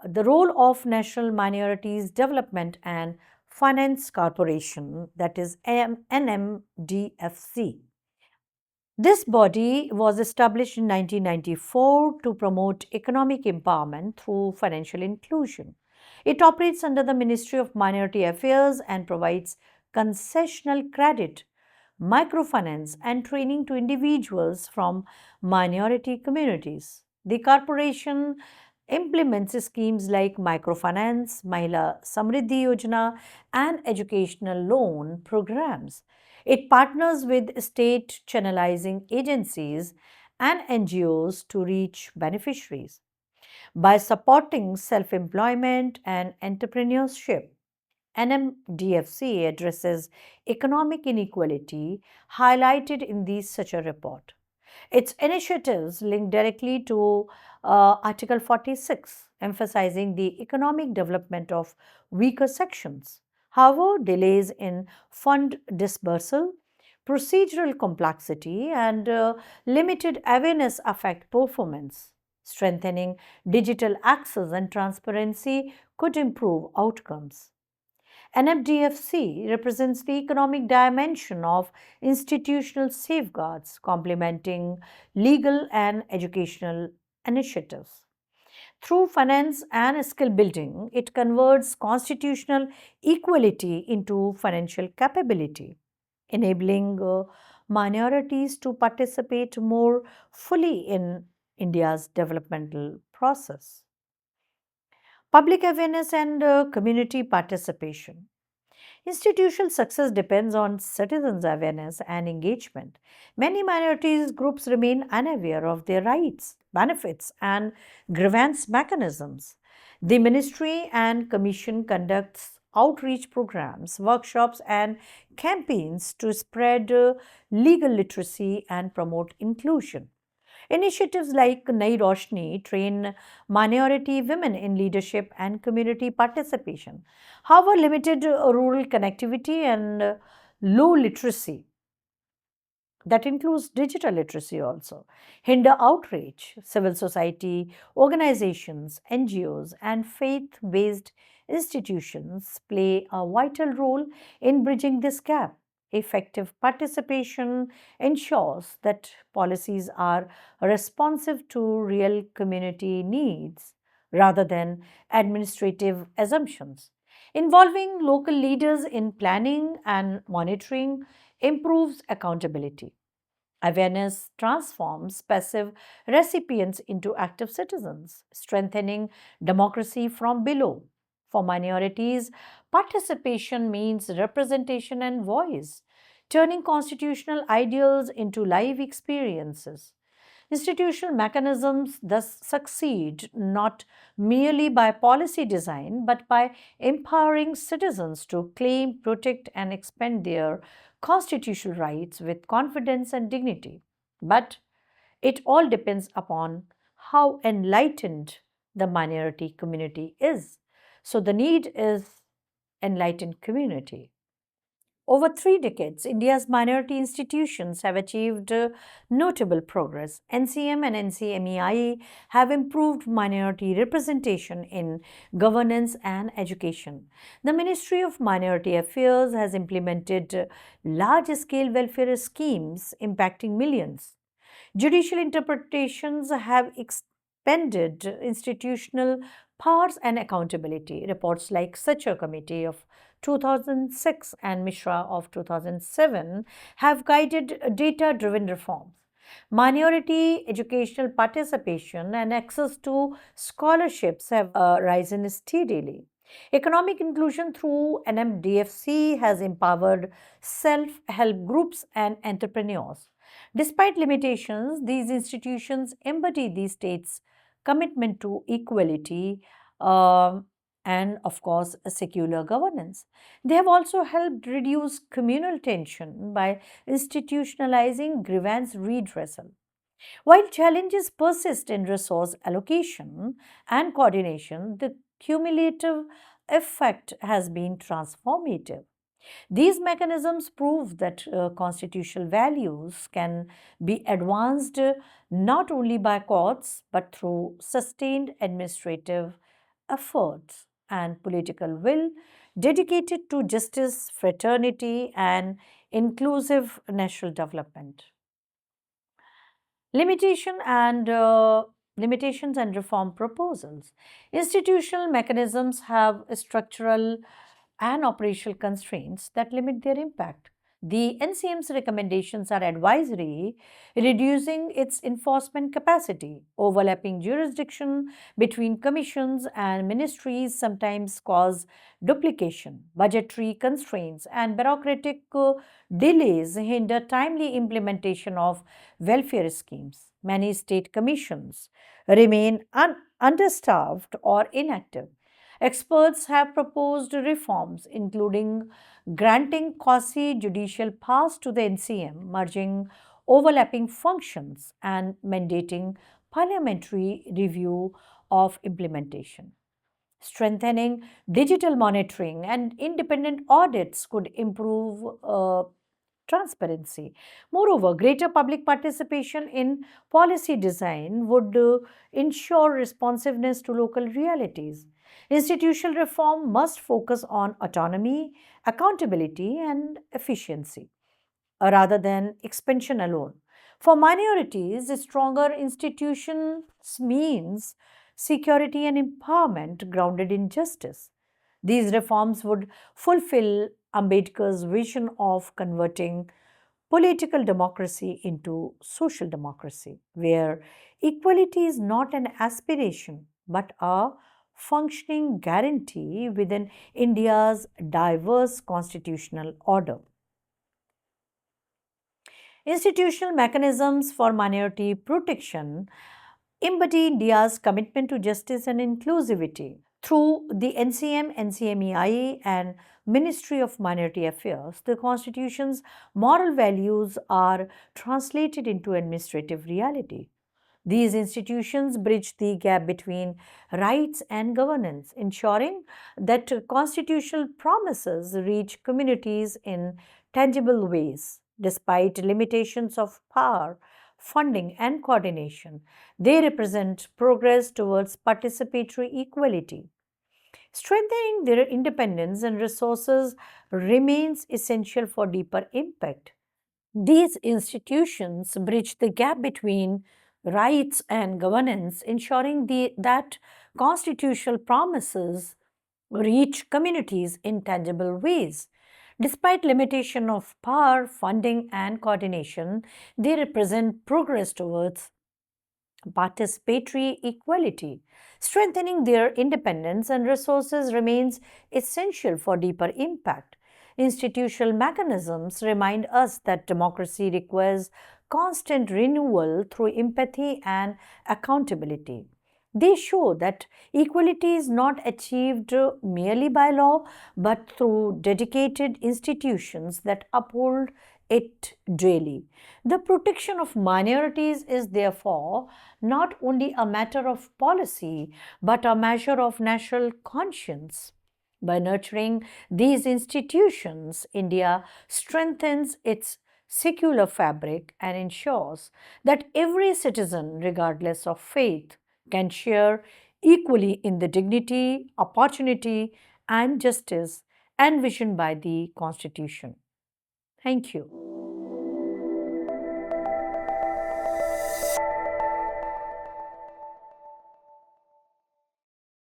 the role of National Minorities Development and Finance Corporation, that is NMDFC. This body was established in 1994 to promote economic empowerment through financial inclusion. It operates under the Ministry of Minority Affairs and provides concessional credit, microfinance, and training to individuals from minority communities. The corporation implements schemes like microfinance, Mahila Samriddhi Yojana, and educational loan programs. It partners with state channelizing agencies and NGOs to reach beneficiaries. By supporting self employment and entrepreneurship, NMDFC addresses economic inequality highlighted in this such a report. Its initiatives link directly to Article 46, emphasizing the economic development of weaker sections. However, delays in fund disbursal, procedural complexity, and limited awareness affect performance. Strengthening digital access and transparency could improve outcomes. NFDFC represents the economic dimension of institutional safeguards, complementing legal and educational initiatives. Through finance and skill building, it converts constitutional equality into financial capability, enabling minorities to participate more fully in India's developmental process. Public awareness and community participation. Institutional success depends on citizens' awareness and engagement. Many minorities groups remain unaware of their rights, benefits, and grievance mechanisms. The ministry and commission conducts outreach programs, workshops, and campaigns to spread legal literacy and promote inclusion. Initiatives like Nai Roshni train minority women in leadership and community participation. However, limited rural connectivity and low literacy, that includes digital literacy also, hinder outreach. Civil society organizations, NGOs, and faith based institutions play a vital role in bridging this gap. Effective participation ensures that policies are responsive to real community needs rather than administrative assumptions. Involving local leaders in planning and monitoring improves accountability. Awareness transforms passive recipients into active citizens, strengthening democracy from below. For minorities, participation means representation and voice, turning constitutional ideals into live experiences. Institutional mechanisms thus succeed not merely by policy design but by empowering citizens to claim, protect, and expand their constitutional rights with confidence and dignity. But it all depends upon how enlightened the minority community is. So the need is enlightened community. Over 3 decades, India's minority institutions have achieved notable progress. NCM and NCMEI have improved minority representation in governance and education. The Ministry of Minority Affairs has implemented large scale welfare schemes impacting millions. Judicial interpretations have expanded institutional powers and accountability. Reports like Sacha Committee of 2006 and Mishra of 2007 have guided data driven reforms. Minority educational participation and access to scholarships have risen steadily. Economic inclusion through NMDFC has empowered self help groups and entrepreneurs. Despite limitations, these institutions embody the state's commitment to equality and, of course, secular governance. They have also helped reduce communal tension by institutionalizing grievance redressal. While challenges persist in resource allocation and coordination, the cumulative effect has been transformative. These mechanisms prove that constitutional values can be advanced not only by courts but through sustained administrative efforts and political will dedicated to justice, fraternity, and inclusive national development. Limitation and limitations and reform proposals. Institutional mechanisms have structural and operational constraints that limit their impact. The NCM's recommendations are advisory, reducing its enforcement capacity. Overlapping jurisdiction between commissions and ministries sometimes cause duplication. Budgetary constraints and bureaucratic delays hinder timely implementation of welfare schemes. Many state commissions remain understaffed or inactive. Experts have proposed reforms, including granting quasi judicial powers to the NCM, merging overlapping functions, and mandating parliamentary review of implementation. Strengthening digital monitoring and independent audits could improve transparency. Moreover, greater public participation in policy design would ensure responsiveness to local realities. Institutional reform must focus on autonomy, accountability, and efficiency rather than expansion alone. For minorities, stronger institutions means security and empowerment grounded in justice. These reforms would fulfill Ambedkar's vision of converting political democracy into social democracy, where equality is not an aspiration but a functioning guarantee within India's diverse constitutional order. Institutional mechanisms for minority protection embody India's commitment to justice and inclusivity. Through the NCM, NCMEI, and Ministry of Minority Affairs, the Constitution's moral values are translated into administrative reality. These institutions bridge the gap between rights and governance, ensuring that constitutional promises reach communities in tangible ways. Despite limitations of power, funding, and coordination, they represent progress towards participatory equality. Strengthening their independence and resources remains essential for deeper impact. These institutions bridge the gap between rights and governance, ensuring that constitutional promises reach communities in tangible ways. Despite limitation of power, funding, and coordination, they represent progress towards participatory equality. Strengthening their independence and resources remains essential for deeper impact. Institutional mechanisms remind us that democracy requires constant renewal through empathy and accountability. They show that equality is not achieved merely by law, but through dedicated institutions that uphold it daily. The protection of minorities is therefore not only a matter of policy, but a measure of national conscience. By nurturing these institutions, India strengthens its secular fabric and ensures that every citizen, regardless of faith, can share equally in the dignity, opportunity, and justice envisioned by the Constitution. Thank you.